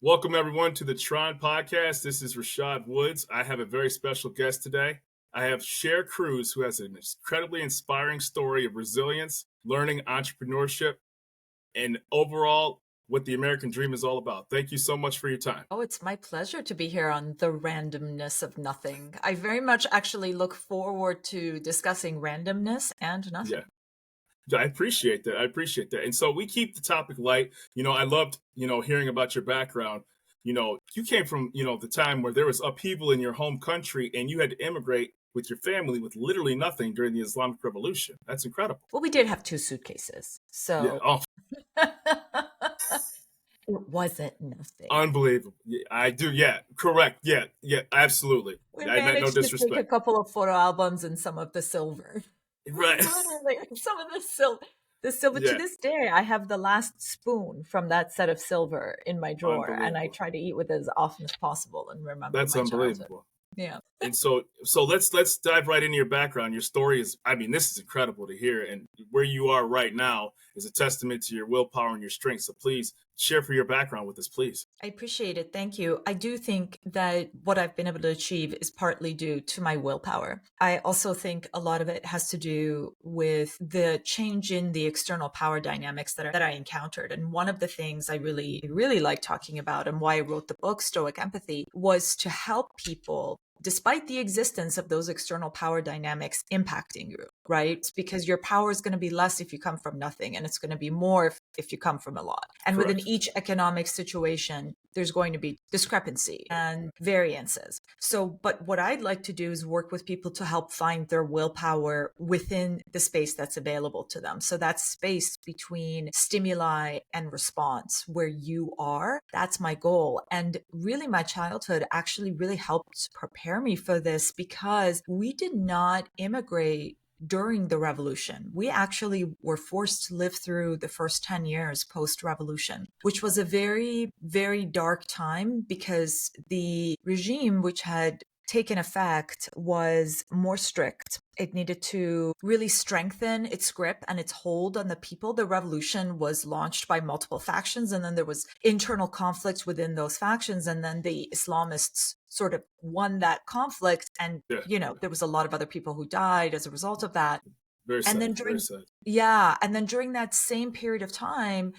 Welcome, everyone, to the TRON Podcast. This is Rashad Woods. I have a very special guest today. I have Shermin Kruse, who has an incredibly inspiring story of resilience, learning, entrepreneurship, and overall what the American dream is all about. Thank you so much for your time. Oh, it's my pleasure to be here on the randomness of nothing. I very much actually look forward to discussing randomness and nothing. Yeah. I appreciate that. And so we keep the topic light. I loved, hearing about your background. You came from, the time where there was upheaval in your home country and you had to immigrate with your family with literally nothing during the Islamic Revolution. That's incredible. Well, we did have 2 suitcases. So Yeah. Oh, it wasn't nothing. unbelievable. Yeah, I do. Yeah. Correct. Yeah. Absolutely. We I meant no managed to disrespect. take a couple of photo albums and some of the silver. Right. Literally, some of the silver. Yeah. To this day, I have the last spoon from that set of silver in my drawer, and I try to eat with it as often as possible and remember That's my unbelievable. childhood. Yeah. And so let's dive right into your background. Your story is, this is incredible to hear. And where you are right now is a testament to your willpower and your strength. So please share for your background with us, please. I appreciate it. Thank you. I do think that what I've been able to achieve is partly due to my willpower. I also think a lot of it has to do with the change in the external power dynamics that I encountered. And one of the things I really, really like talking about and why I wrote the book, Stoic Empathy, was to help people despite the existence of those external power dynamics impacting you, right? It's because your power is going to be less if you come from nothing, and it's going to be more if you come from a lot. And Correct. within each economic situation, there's going to be discrepancy and variances. So, but what I'd like to do is work with people to help find their willpower within the space that's available to them. So that space between stimuli and response where you are, that's my goal. And really my childhood actually really helped prepare me for this because we did not immigrate during the revolution. We actually were forced to live through the first 10 years post-revolution, which was a very, very dark time because the regime which had taken effect was more strict. It needed to really strengthen its grip and its hold on the people. The revolution was launched by multiple factions, and then there was internal conflict within those factions, and then the Islamists sort of won that conflict, and there was a lot of other people who died as a result of that. Very sad. And then during that same period of time,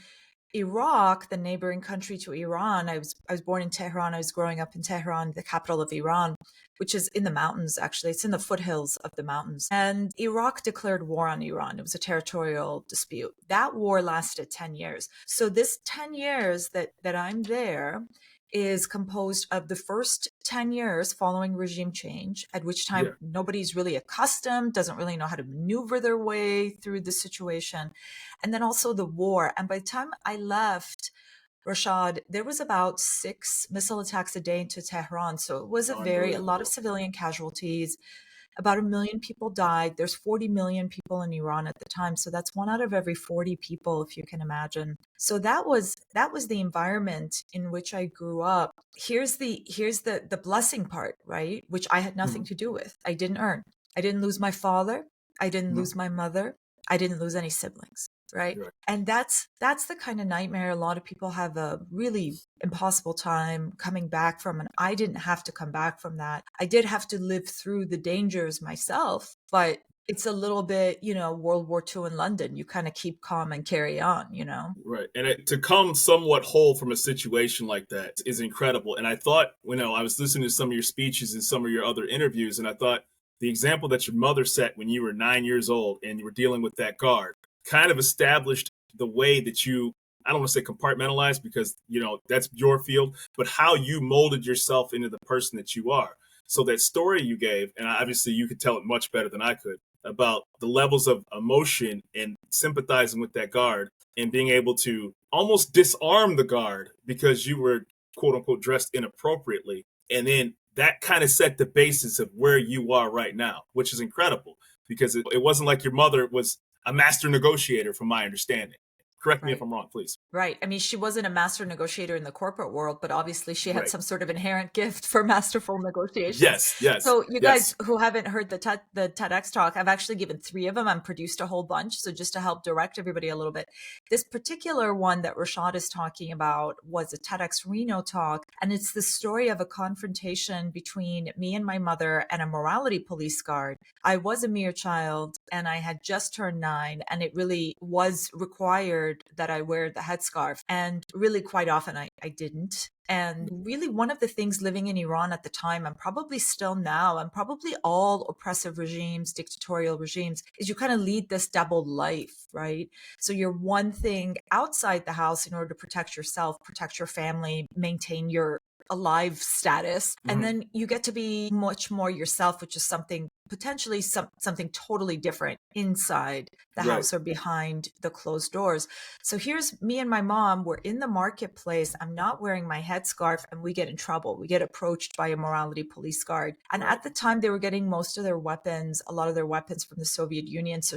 Iraq, the neighboring country to Iran, I was born in Tehran. I was growing up in Tehran, the capital of Iran, which is in the mountains, actually. It's in the foothills of the mountains. And Iraq declared war on Iran. It was a territorial dispute. That war lasted 10 years. So this 10 years that I'm there is composed of the first 10 years following regime change, at which time nobody's really accustomed, doesn't really know how to maneuver their way through the situation. And then also the war. And by the time I left, Rashad, there was about 6 missile attacks a day into Tehran. So it was a lot of civilian casualties. About 1 million people died. There's 40 million people in Iran at the time. So that's 1 out of every 40 people, if you can imagine. So that was the environment in which I grew up. Here's the blessing part, right? Which I had nothing to do with. I didn't earn. I didn't lose my father. I didn't lose my mother. I didn't lose any siblings. Right. And that's the kind of nightmare a lot of people have a really impossible time coming back from. And I didn't have to come back from that. I did have to live through the dangers myself, but it's a little bit, World War II in London. You kind of keep calm and carry on, Right. And to come somewhat whole from a situation like that is incredible. And I thought, I was listening to some of your speeches and some of your other interviews, and I thought the example that your mother set when you were 9 years old and you were dealing with that guard kind of established the way that you, I don't want to say compartmentalize because, that's your field, but how you molded yourself into the person that you are. So that story you gave, and obviously you could tell it much better than I could, about the levels of emotion and sympathizing with that guard and being able to almost disarm the guard because you were, quote unquote, dressed inappropriately. And then that kind of set the basis of where you are right now, which is incredible because it wasn't like your mother was a master negotiator, from my understanding. Correct me if I'm wrong, please. Right. I mean, she wasn't a master negotiator in the corporate world, but obviously she had Right. some sort of inherent gift for masterful negotiations. Yes, yes, So you guys yes. who haven't heard the TEDx talk, I've actually given 3 of them. I'm produced a whole bunch. So just to help direct everybody a little bit, this particular one that Rashad is talking about was a TEDx Reno talk. And it's the story of a confrontation between me and my mother and a morality police guard. I was a mere child and I had just turned 9, and it really was required that I wear the headscarf. And really quite often I didn't. And really one of the things living in Iran at the time, and probably still now, and probably all oppressive regimes, dictatorial regimes, is you kind of lead this double life, right? So you're one thing outside the house in order to protect yourself, protect your family, maintain your alive status. And then you get to be much more yourself, which is something potentially something totally different inside the Right. house or behind the closed doors. So here's me and my mom, we're in the marketplace. I'm not wearing my headscarf and we get in trouble. We get approached by a morality police guard. And Right. at the time they were getting most of their weapons, a lot of their weapons from the Soviet Union. So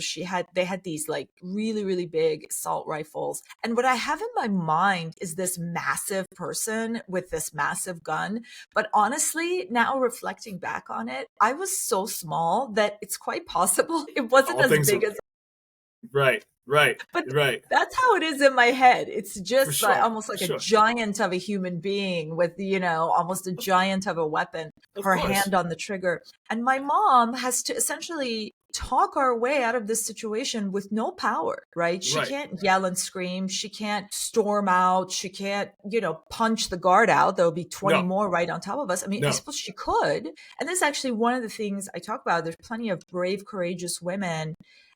they had these like really, really big assault rifles. And what I have in my mind is this massive person with this massive gun. But honestly, now reflecting back on it, I was so small that it's quite possible it wasn't All as things are big as, right, right, but right. that's how it is in my head. It's For just like sure, almost for like a sure. giant of a human being with, almost a giant of a weapon, Of her course. hand on the trigger. And my mom has to essentially talk our way out of this situation with no power, right? She Right. can't yell and scream. She can't storm out. She can't, punch the guard out. There'll be 20 No, more right on top of us. I mean, I no. suppose she could. And this is actually one of the things I talk about. There's plenty of brave, courageous women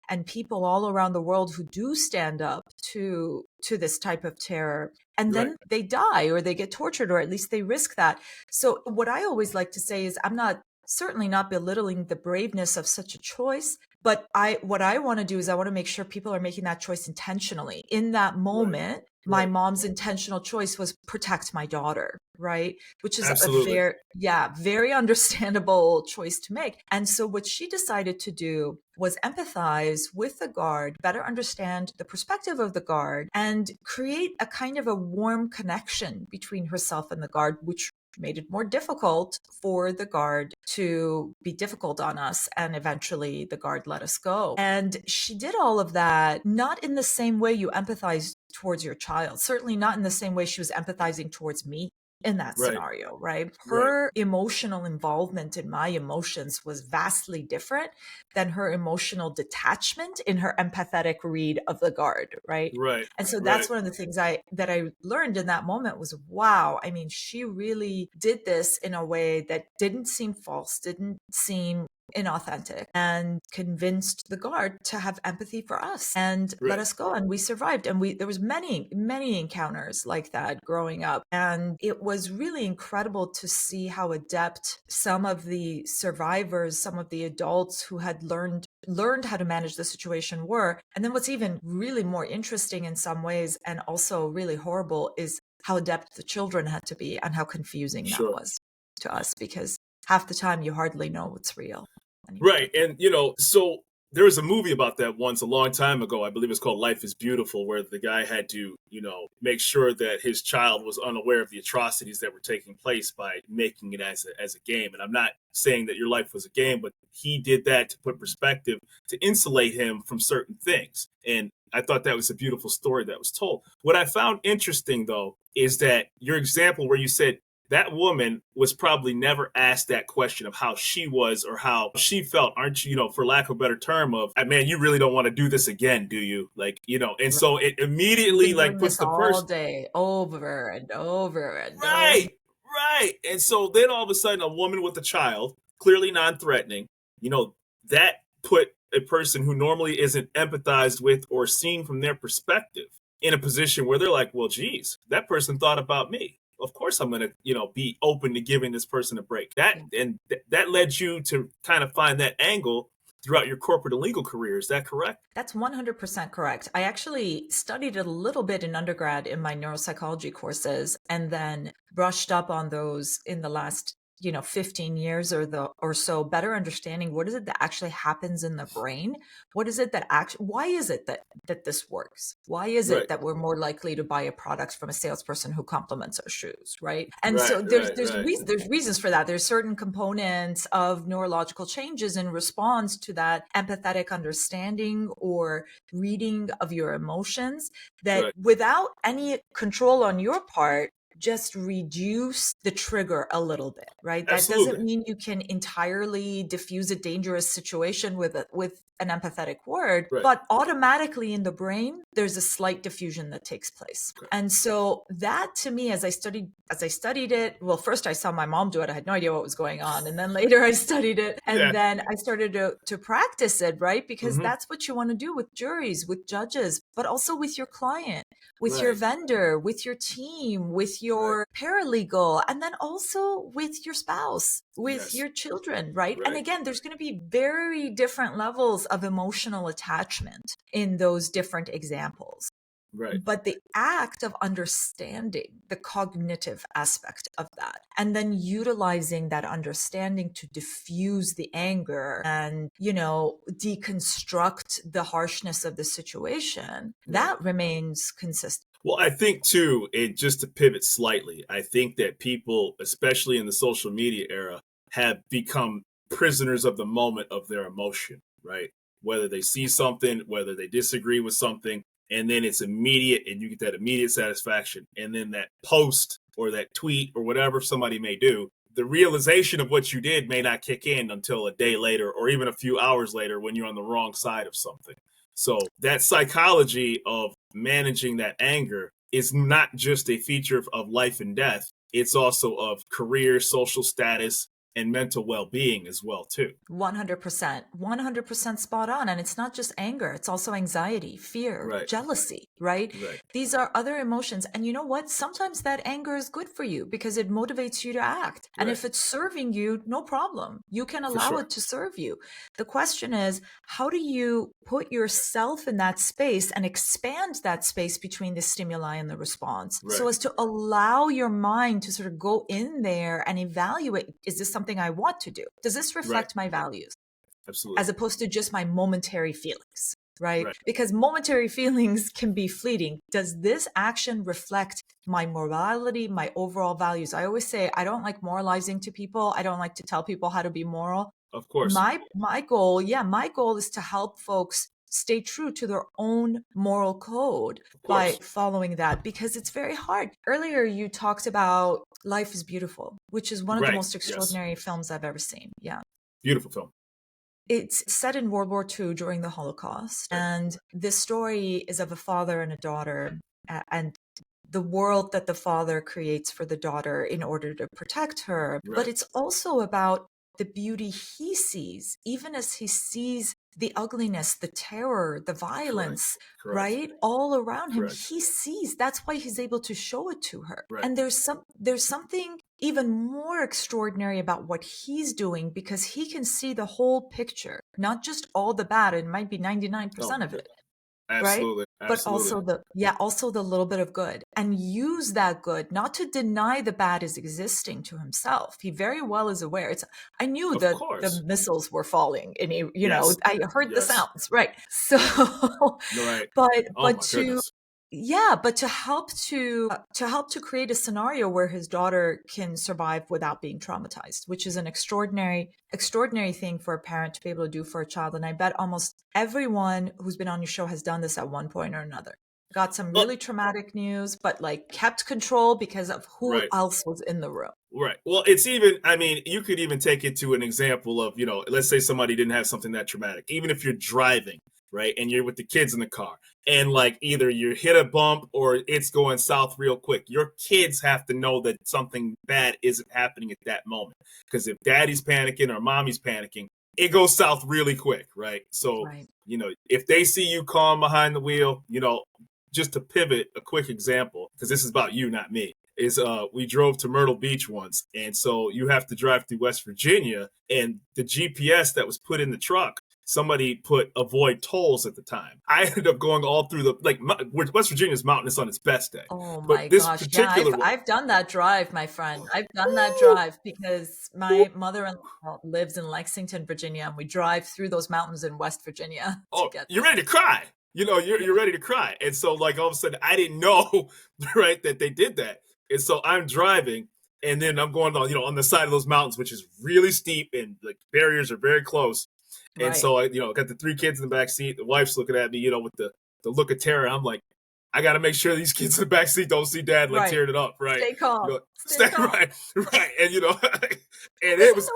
and people all around the world who do stand up to this type of terror, and Right. then they die or they get tortured, or at least they risk that. So what I always like to say is I'm certainly not belittling the braveness of such a choice, but what I want to do is I want to make sure people are making that choice intentionally. In that Right. moment, my Right. mom's intentional choice was protect my daughter, right? Which is a Absolutely. very understandable choice to make. And so what she decided to do was empathize with the guard, better understand the perspective of the guard, and create a kind of a warm connection between herself and the guard, which made it more difficult for the guard to be difficult on us. And eventually the guard let us go. And she did all of that, not in the same way you empathize towards your child, certainly not in the same way she was empathizing towards me in that Right. scenario, right? Right. Her emotional involvement in my emotions was vastly different than her emotional detachment in her empathetic read of the guard, right? Right. And so Right. that's one of the things that I learned in that moment was, wow, I mean, she really did this in a way that didn't seem false, didn't seem inauthentic, and convinced the guard to have empathy for us and let Right. us go. And we survived. And there was many encounters like that growing up. And it was really incredible to see how adept some of the survivors, some of the adults who had learned how to manage the situation were. And then what's even really more interesting in some ways, and also really horrible, is how adept the children had to be and how confusing that Sure. was to us, because half the time you hardly know what's real anymore. Right. And, so there was a movie about that once a long time ago. I believe it's called Life is Beautiful, where the guy had to, make sure that his child was unaware of the atrocities that were taking place by making it as a game. And I'm not saying that your life was a game, but he did that to put perspective, to insulate him from certain things. And I thought that was a beautiful story that was told. What I found interesting, though, is that your example where you said that woman was probably never asked that question of how she was or how she felt. Aren't you, for lack of a better term, of, man, you really don't want to do this again, do you? Like, and so it immediately Been like doing puts this the all person day, over and over and over. right, right. And so then all of a sudden a woman with a child, clearly non-threatening, that put a person who normally isn't empathized with or seen from their perspective in a position where they're like, well, geez, that person thought about me. Of course I'm going to, be open to giving this person a break. That led you to kind of find that angle throughout your corporate and legal career. Is that correct? That's 100% correct. I actually studied it a little bit in undergrad in my neuropsychology courses, and then brushed up on those in the last 15 years or so, better understanding what is it that actually happens in the brain. What is it that why is it that this works? Why is Right. it that we're more likely to buy a product from a salesperson who compliments our shoes, right? And Right, so there's right. there's reasons for that. There's certain components of neurological changes in response to that empathetic understanding or reading of your emotions that Right. without any control on your part, just reduce the trigger a little bit, right? That doesn't Absolutely. mean you can entirely diffuse a dangerous situation with an empathetic word, Right. but automatically in the brain, there's a slight diffusion that takes place. Okay. And so that to me, as I studied it, well, first I saw my mom do it. I had no idea what was going on. And then later I studied it and then I started to practice it, right? Because that's what you want to do with juries, with judges, but also with your client, with your vendor, with your team, with your paralegal, and then also with your spouse, with your children, right? And again, there's going to be very different levels of emotional attachment in those different examples. Right. But the act of understanding the cognitive aspect of that and then utilizing that understanding to diffuse the anger and, deconstruct the harshness of the situation, that remains consistent. Well, I think too, just to pivot slightly, I think that people, especially in the social media era, have become prisoners of the moment of their emotion, right? Whether they see something, whether they disagree with something, and then it's immediate and you get that immediate satisfaction. And then that post or that tweet or whatever somebody may do, the realization of what you did may not kick in until a day later or even a few hours later when you're on the wrong side of something. So that psychology of managing that anger is not just a feature of life and death. It's also of career, social status, and mental well-being as well, too. 100% spot on. And it's not just anger. It's also anxiety, fear, jealousy, right? These are other emotions. And you know what? Sometimes that anger is good for you because it motivates you to act. And if it's serving you, no problem. You can allow it to serve you. The question is, how do you put yourself in that space and expand that space between the stimuli and the response so as to allow your mind to sort of go in there and evaluate, is this something I want to do? Does this reflect my values? Absolutely. As opposed to just my momentary feelings, right? Because momentary feelings can be fleeting. Does this action reflect my morality, my overall values? I always say, I don't like moralizing to people. I don't like to tell people how to be moral. Of course. My goal is to help folks stay true to their own moral code by following that, because it's very hard. Earlier, you talked about Life is Beautiful, which is one of the most extraordinary films I've ever seen. Yeah. Beautiful film. It's set in World War II during the Holocaust. And this story is of a father and a daughter and the world that the father creates for the daughter in order to protect her. But it's also about the beauty he sees, even as he sees the ugliness, the terror, the violence, right? All around him. He sees, that's why he's able to show it to her. And there's something even more extraordinary about what he's doing because he can see the whole picture, not just all the bad. It might be 99% of it. Absolutely. Right? But also the little bit of good, and use that good, not to deny the bad is existing to himself. He very well is aware. I knew that the missiles were falling and I heard the sounds. Right. So, but to help to create a scenario where his daughter can survive without being traumatized, which is an extraordinary thing for a parent to be able to do for a child. And I bet almost everyone who's been on your show has done this at one point or another. Got some really traumatic news, but kept control because of who else was in the room. Right. Well, it's even, you could even take it to an example of, let's say somebody didn't have something that traumatic, even if you're driving, right? And you're with the kids in the car and either you hit a bump or it's going south real quick. Your kids have to know that something bad isn't happening at that moment. Because if daddy's panicking or mommy's panicking, it goes south really quick, right? So, if they see you calm behind the wheel, just to pivot, a quick example, because this is about you, not me, is we drove to Myrtle Beach once. And so you have to drive through West Virginia, and the GPS that was put in the truck somebody put avoid tolls at the time. I ended up going all through West Virginia's mountainous on its best day. Oh But my this gosh. Yeah, particular one, I've done that drive, my friend. I've done that woo, drive because my mother-in-law lives in Lexington, Virginia, and we drive through those mountains in West Virginia to oh, get you're there. ready to cry. You're ready to cry. And so like all of a sudden I didn't know, right, that they did that. And so I'm driving and then I'm going on, on the side of those mountains, which is really steep and like barriers are very close. And Right. so I, got the 3 kids in the back seat. The wife's looking at me, with the look of terror. I'm like, I got to make sure these kids in the back seat don't see dad like Right. tearing it up, right? Stay calm. Stay calm. right, and and This it was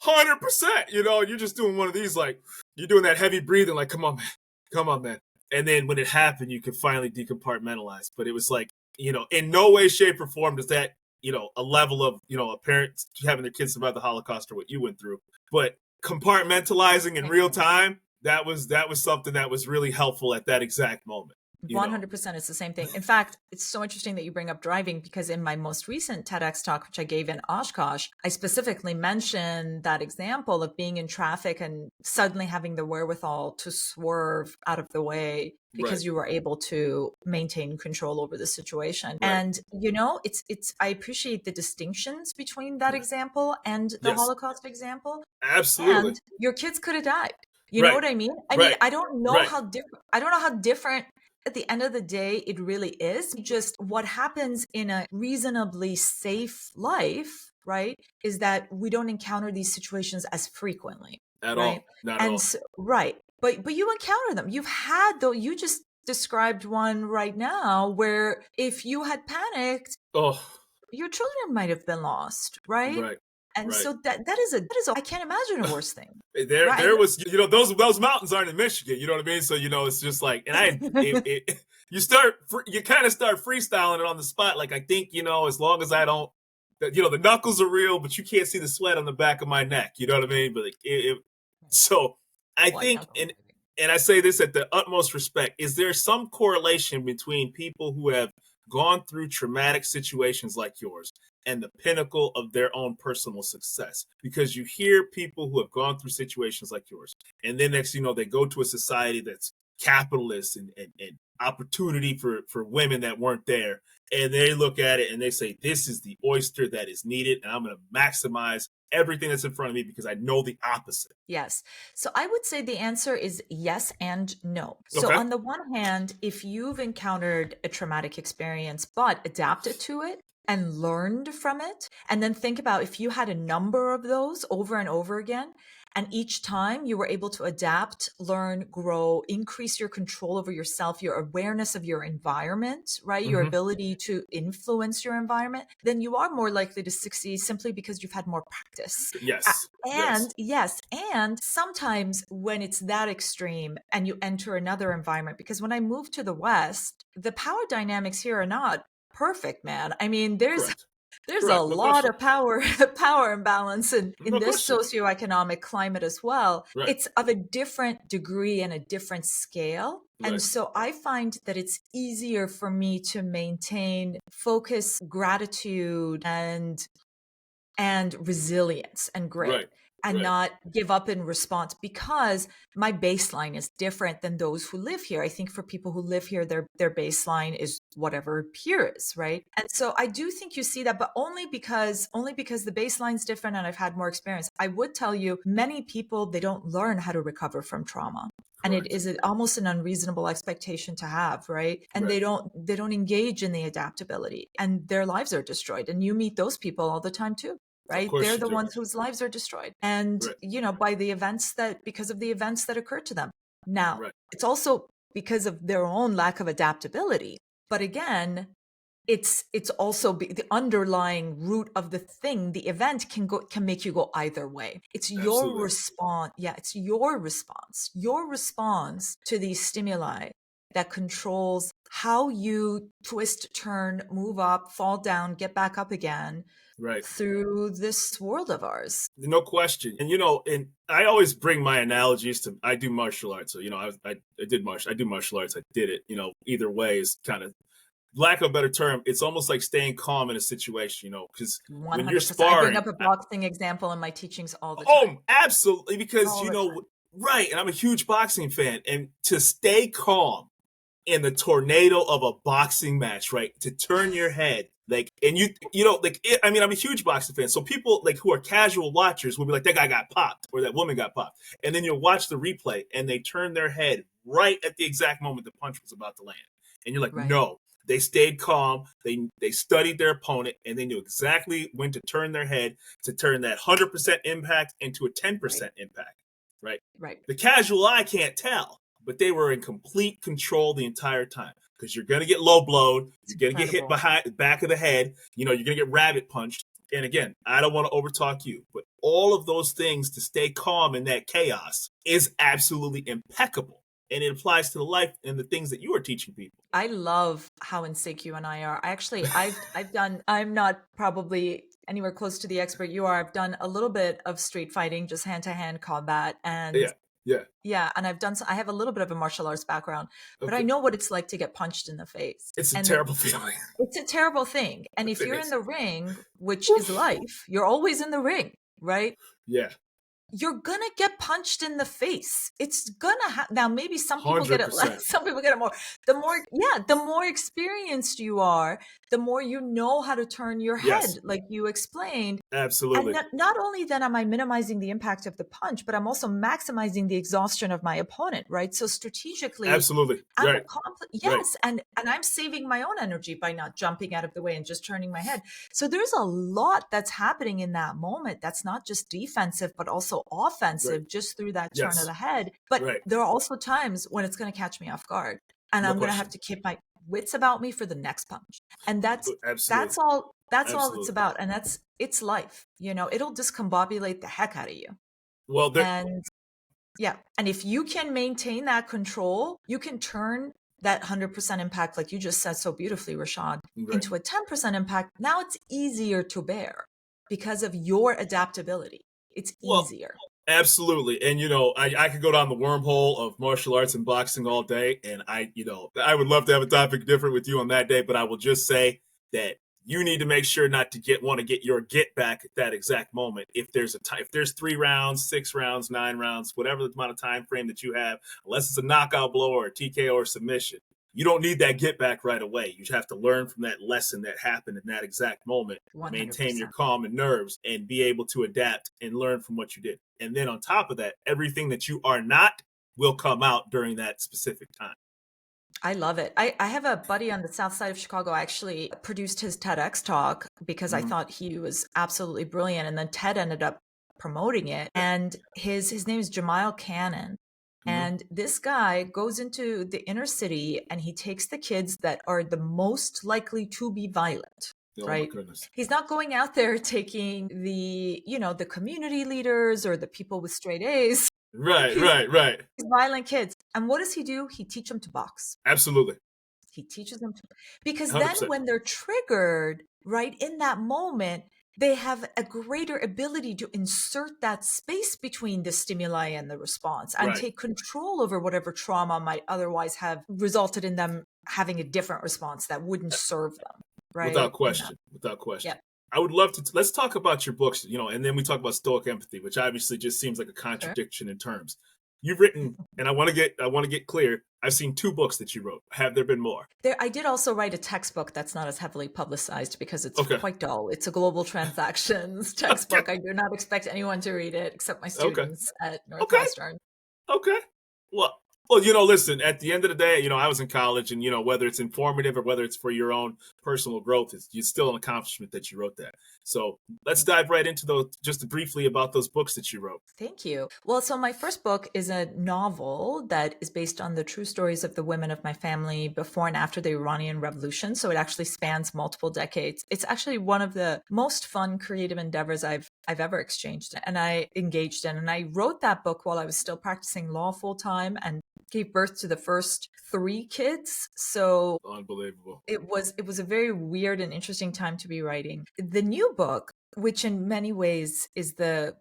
100%. You're just doing one of these, like you're doing that heavy breathing, like come on, man. And then when it happened, you could finally decompartmentalize. But it was like, in no way, shape, or form does that, a level of, a parent having their kids survive the Holocaust or what you went through. But compartmentalizing in real time, that was something that was really helpful at that exact moment. 100%, it's the same thing. In fact, it's so interesting that you bring up driving because in my most recent TEDx talk, which I gave in Oshkosh, I specifically mentioned that example of being in traffic and suddenly having the wherewithal to swerve out of the way because you were able to maintain control over the situation. Right. And, it's I appreciate the distinctions between that example and the Holocaust example. Absolutely. And your kids could have died. You know what I mean? I mean, I don't know how different at the end of the day, it really is. Just what happens in a reasonably safe life, right, is that we don't encounter these situations as frequently. At all. Not at all. So, right. But you encounter them. You've had, though, you just described one right now where if you had panicked, your children might have been lost, right? Right. And so that is I can't imagine a worse thing. There was, those mountains aren't in Michigan, you know what I mean? So, it's just like, and you kind of start freestyling it on the spot. Like, I think, as long as I don't, the knuckles are real, but you can't see the sweat on the back of my neck. You know what I mean? But so I think, and I say this at the utmost respect, is there some correlation between people who have gone through traumatic situations like yours and the pinnacle of their own personal success? Because you hear people who have gone through situations like yours, and then next, they go to a society that's capitalist and opportunity for women that weren't there. And they look at it and they say, this is the oyster that is needed. And I'm going to maximize everything that's in front of me because I know the opposite. Yes. So I would say the answer is yes and no. So on the one hand, if you've encountered a traumatic experience, but adapted to it and learned from it, and then think about if you had a number of those over and over again, and each time you were able to adapt, learn, grow, increase your control over yourself, your awareness of your environment, right? Your ability to influence your environment, then you are more likely to succeed simply because you've had more practice. Yes. And sometimes when it's that extreme and you enter another environment, because when I moved to the West, the power dynamics here are not perfect, man. I mean, there's a lot of power imbalance in this socioeconomic climate as well. Right. It's of a different degree and a different scale. Right. And so I find that it's easier for me to maintain focus, gratitude, and resilience and grit. Right. And not give up in response because my baseline is different than those who live here. I think for people who live here, their baseline is whatever here is, right? And so I do think you see that, but only because the baseline's different and I've had more experience. I would tell you, many people, they don't learn how to recover from trauma. And it is almost an unreasonable expectation to have, right? And they don't engage in the adaptability and their lives are destroyed. And you meet those people all the time too. Right? They're the ones whose lives are destroyed. And, because of the events that occurred to them. Now, it's also because of their own lack of adaptability. But again, it's also the underlying root of the thing. The event can make you go either way. It's your response. Yeah, it's your response to these stimuli that controls how you twist, turn, move up, fall down, get back up again. Through this world of ours. No question. And, and I always bring my analogies to, I do martial arts. So, I do martial arts. I did it, either way is kind of, lack of a better term, it's almost like staying calm in a situation, because when you're sparring. I bring up a boxing example in my teachings all the time. Oh, absolutely. Because, Right, and I'm a huge boxing fan, and to stay calm in the tornado of a boxing match, right? To turn your head, like, and you know, like, I mean, I'm a huge boxing fan, so people like who are casual watchers will be like, that guy got popped or that woman got popped, and then you'll watch the replay, and they turn their head right at the exact moment the punch was about to land, and you're like, Right. no. They stayed calm. They studied their opponent, and they knew exactly when to turn their head to turn that 100% impact into a 10% impact, right? Right. The casual eye can't tell, but they were in complete control the entire time because you're going to get low blowed. You're going to get hit behind the back of the head. You know, you're going to get rabbit punched. And again, I don't want to overtalk you, but all of those things to stay calm in that chaos is absolutely impeccable. And it applies to the life and the things that you are teaching people. I love how in sync you and I are. I've done, I'm not probably anywhere close to the expert you are. I've done a little bit of street fighting, just hand to hand combat. And yeah. And I have a little bit of a martial arts background, but I know what it's like to get punched in the face. It's a terrible feeling. It's a terrible thing. And if you're in the ring, which is life, you're always in the ring, right? Yeah. You're gonna get punched in the face. It's gonna now maybe some people 100%. Get it less, some people get it more. The more experienced you are, the more you know how to turn your head, like you explained. Absolutely. And not only then am I minimizing the impact of the punch, but I'm also maximizing the exhaustion of my opponent, right? So strategically, absolutely, right. And I'm saving my own energy by not jumping out of the way and just turning my head. So there's a lot that's happening in that moment. That's not just defensive, but also offensive, just through that turn of the head. But there are also times when it's going to catch me off guard, and I'm going to have to keep my wits about me for the next punch. And that's all it's about. And it's life. You know, it'll discombobulate the heck out of you. Well, and if you can maintain that control, you can turn that 100% impact, like you just said so beautifully, Rashad, into a 10% impact. Now it's easier to bear because of your adaptability. It's easier. Absolutely. And, you know, I could go down the wormhole of martial arts and boxing all day. And I would love to have a topic different with you on that day. But I will just say that you need to make sure not to want to get your get back at that exact moment. If there's if there's 3 rounds, 6 rounds, 9 rounds, whatever the amount of time frame that you have, unless it's a knockout blow or a TKO or submission, you don't need that get back right away. You have to learn from that lesson that happened in that exact moment, 100%. Maintain your calm and nerves and be able to adapt and learn from what you did. And then on top of that, everything that you are not will come out during that specific time. I love it. I have a buddy on the south side of Chicago. I actually produced his TEDx talk because I thought he was absolutely brilliant. And then TED ended up promoting it. And his name is Jamal Cannon. And this guy goes into the inner city and he takes the kids that are the most likely to be violent. Right. He's not going out there taking the community leaders or the people with straight A's. Right. Violent kids. And what does he do? He teaches them to box. Absolutely. He teaches them to, because 100%. Then when they're triggered, right, in that moment, they have a greater ability to insert that space between the stimuli and the response and take control over whatever trauma might otherwise have resulted in them having a different response that wouldn't serve them. Right. Without question. Yeah. I would love to, let's talk about your books, and then we talk about Stoic empathy, which obviously just seems like a contradiction in terms. You've written, and I want to get clear, I've seen 2 books that you wrote. Have there been more? I did also write a textbook that's not as heavily publicized because it's quite dull. It's a global transactions textbook. I do not expect anyone to read it except my students at Northwestern. Okay. Well, listen, at the end of the day, I was in college, and, whether it's informative or whether it's for your own personal growth, it's still an accomplishment that you wrote that. So let's dive right into those, just briefly about those books that you wrote. Thank you. Well, so my first book is a novel that is based on the true stories of the women of my family before and after the Iranian Revolution. So it actually spans multiple decades. It's actually one of the most fun creative endeavors I've ever engaged in. And I wrote that book while I was still practicing law full time and gave birth to the first 3 kids. So unbelievable. It was a very weird and interesting time to be writing. The new book, which in many ways is the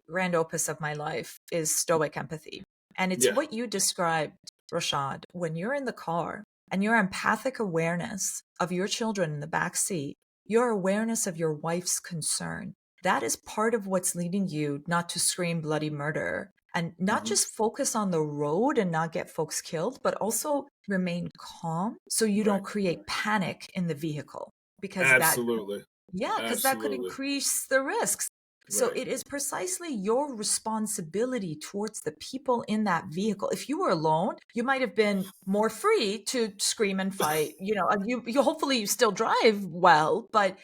grand opus of my life, is Stoic Empathy. And it's what you described, Rashad, when you're in the car and your empathic awareness of your children in the back seat, your awareness of your wife's concern. That is part of what's leading you not to scream bloody murder and not just focus on the road and not get folks killed, but also remain calm so you don't create panic in the vehicle, because Absolutely. because that could Absolutely. increase the risks. So Right. it is precisely your responsibility towards the people in that vehicle. If you were alone, you might have been more free to scream and fight. And you hopefully you still drive well, but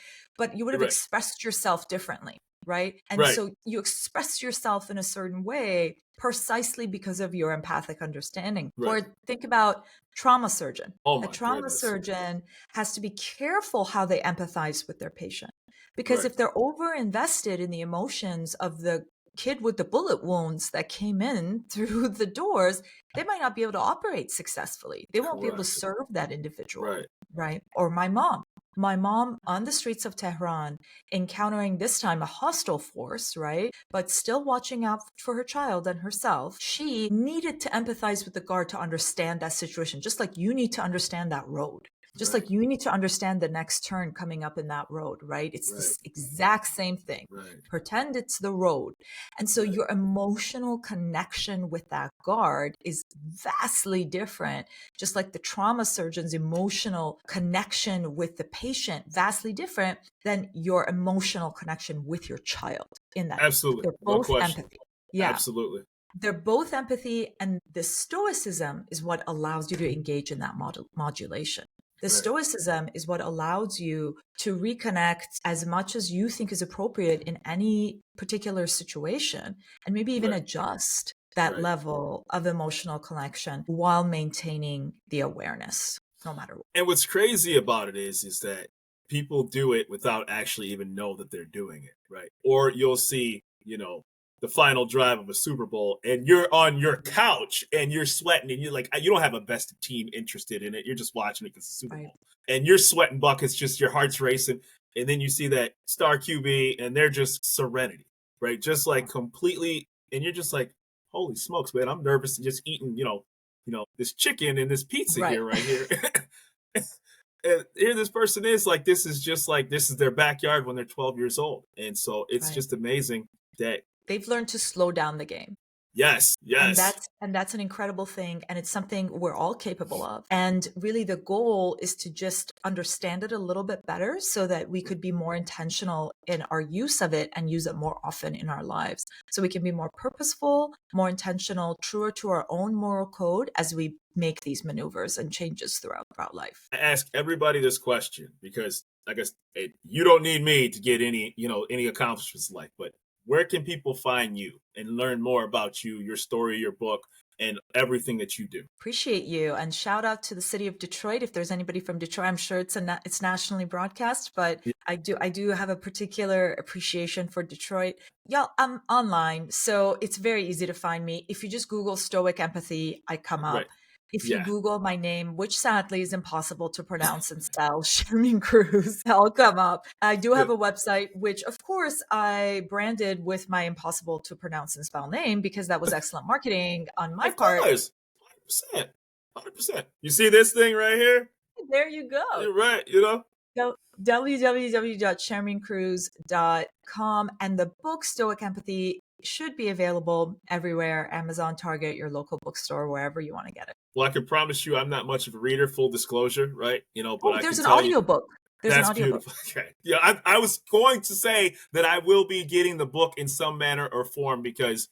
you would have Right. expressed yourself differently, right? And Right. so you express yourself in a certain way precisely because of your empathic understanding. Right. Or think about trauma surgeon. Oh A my trauma goodness. surgeon has to be careful how they empathize with their patient. Because Right. if they're over invested in the emotions of the kid with the bullet wounds that came in through the doors, they might not be able to operate successfully. They won't be able to Correct. serve that individual, Right. right? Or my mom. My mom on the streets of Tehran, encountering this time a hostile force, right? But still watching out for her child and herself. She needed to empathize with the guard to understand that situation, just like you need to understand that road. Just Right. like you need to understand the next turn coming up in that road, right? It's this exact same thing. Right. Pretend it's the road. And so your emotional connection with that guard is vastly different, just like the trauma surgeon's emotional connection with the patient, vastly different than your emotional connection with your child in that. Absolutely. They're No both question. empathy. Yeah. Absolutely. They're both empathy, and the stoicism is what allows you to engage in that modulation. The stoicism is what allows you to reconnect as much as you think is appropriate in any particular situation, and maybe even adjust that level of emotional connection while maintaining the awareness, no matter what. And what's crazy about it is that people do it without actually even know that they're doing it, right? Or you'll see, the final drive of a Super Bowl and you're on your couch and you're sweating and you're like, you don't have a vested team interested in it. You're just watching it because it's Super Bowl. And you're sweating buckets, just your heart's racing. And then you see that star QB and they're just serenity, right? Just like completely, and you're just like, holy smokes, man, I'm nervous and just eating, this chicken and this pizza here, right here. And here this person is like, this is their backyard when they're 12 years old. And so it's just amazing that they've learned to slow down the game. Yes. And that's an incredible thing. And it's something we're all capable of. And really the goal is to just understand it a little bit better so that we could be more intentional in our use of it and use it more often in our lives. So we can be more purposeful, more intentional, truer to our own moral code as we make these maneuvers and changes throughout life. I ask everybody this question because I guess you don't need me to get any accomplishments in life, but where can people find you and learn more about you, your story, your book, and everything that you do? Appreciate you. And shout out to the city of Detroit. If there's anybody from Detroit, I'm sure it's nationally broadcast, but I do have a particular appreciation for Detroit. Y'all, I'm online, so it's very easy to find me. If you just Google Stoic Empathy, I come up. If you Google my name, which sadly is impossible to pronounce and spell, Shermin Kruse, I'll come up. I do have a website, which of course I branded with my impossible to pronounce and spell name because that was excellent marketing on my part. Of course, 100%. You see this thing right here? There you go. You're right, www.sherminkruse.com, and the book Stoic Empathy should be available everywhere, Amazon, Target, your local bookstore, wherever you want to get it. Well, I can promise you I'm not much of a reader, full disclosure, right? But there's an audiobook. That's beautiful. Okay. Yeah, I was going to say that I will be getting the book in some manner or form because,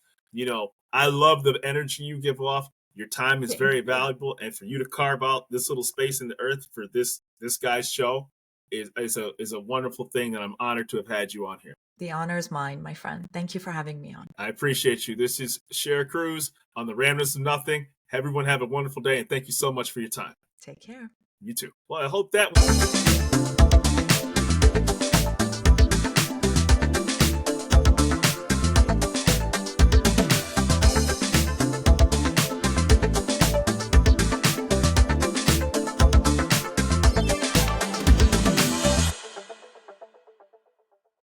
I love the energy you give off. Your time is very valuable. And for you to carve out this little space in the earth for this guy's show is a wonderful thing. And I'm honored to have had you on here. The honor is mine, my friend. Thank you for having me on. I appreciate you. This is Shermin Kruse on the Randomness of Nothing. Everyone have a wonderful day. And thank you so much for your time. Take care. You too. Well, I hope that was...